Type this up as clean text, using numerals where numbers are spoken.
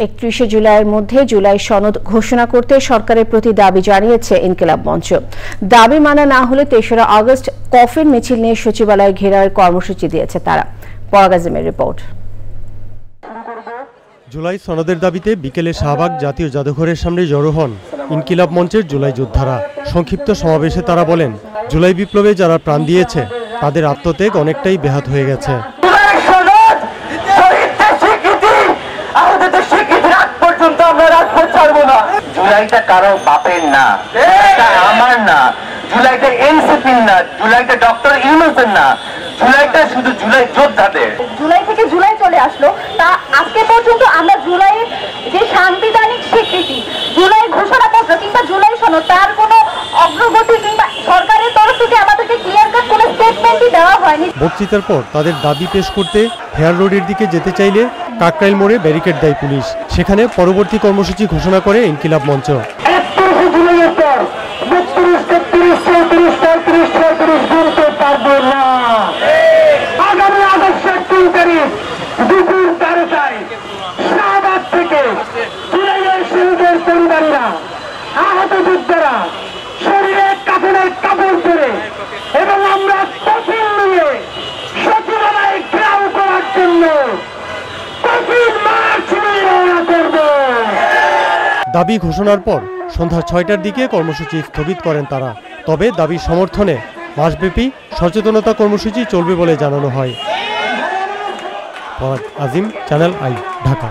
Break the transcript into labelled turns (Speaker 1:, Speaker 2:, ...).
Speaker 1: 31 জুলাইয়ের মধ্যে জুলাই সনদ ঘোষণা করতে সরকারের প্রতি দাবি জানিয়েছে ইনকিলাব মঞ্চ। দাবি মানা না হলে ৩রা আগস্ট কফিন মিছিল নিয়ে সচিবালয় ঘেরাওয়ের কর্মসূচি দিয়েছে তারা। পরাগাজিমের রিপোর্ট।
Speaker 2: জুলাই সনদের দাবিতে বিকেলে শাহবাগ জাতীয় জাদুঘরের সামনে জড়ো হন ইনকিলাব মঞ্চের জুলাই যোদ্ধারা। সংক্ষিপ্ত সমাবেশে তারা বলেন, জুলাই বিপ্লবে যারা প্রাণ দিয়েছে তাদের আত্মত্যাগ অনেকটাই ব্যাহত হয়ে গেছে।
Speaker 3: জুলাইটা কারো বাপের না, আমার না, জুলাইটা এনসিপির না, জুলাইটা ডক্টর ইউনূসের না, জুলাইটা শুধু জুলাই যোদ্ধাদের।
Speaker 4: জুলাই থেকে জুলাই চলে আসলো, তা আজকে পর্যন্ত আমরা জুলাইয়ের যে সাংবিধানিক স্বীকৃতি, জুলাই ঘোষণাপত্র কিংবা জুলাই সনদ তার কোনো অগ্রগতি কিংবা সরকারের তরফ থেকে আমাদেরকে ক্লিয়ার কাট কোনো স্টেটমেন্টই দেওয়া হয়নি।
Speaker 2: বক্তৃতার পর তাদের দাবি পেশ করতে হেয়ার রোডের দিকে যেতে চাইলে কাকরাইল মোড়ে ব্যারিকেড দেয় পুলিশ। সেখানে পরবর্তী কর্মসূচি ঘোষণা করে ইনকিলাব মঞ্চ।
Speaker 3: আহত যোদ্ধারা শরীরে কাফনের কাপড় পরে এবং আমরা কফিন নিয়ে সচিবালয় ঘেরাও করার জন্য কফিন মার্চ নিয়ে রওনা করব।
Speaker 2: দাবি ঘোষণার পর সন্ধ্যা 6টার দিকে কর্মসূচি স্থগিত করেন তারা। তবে দাবির সমর্থনে মাসব্যাপী সচেতনতা কর্মসূচি চলবে বলে জানানো হয়। আজিম, চ্যানেল আই, ঢাকা।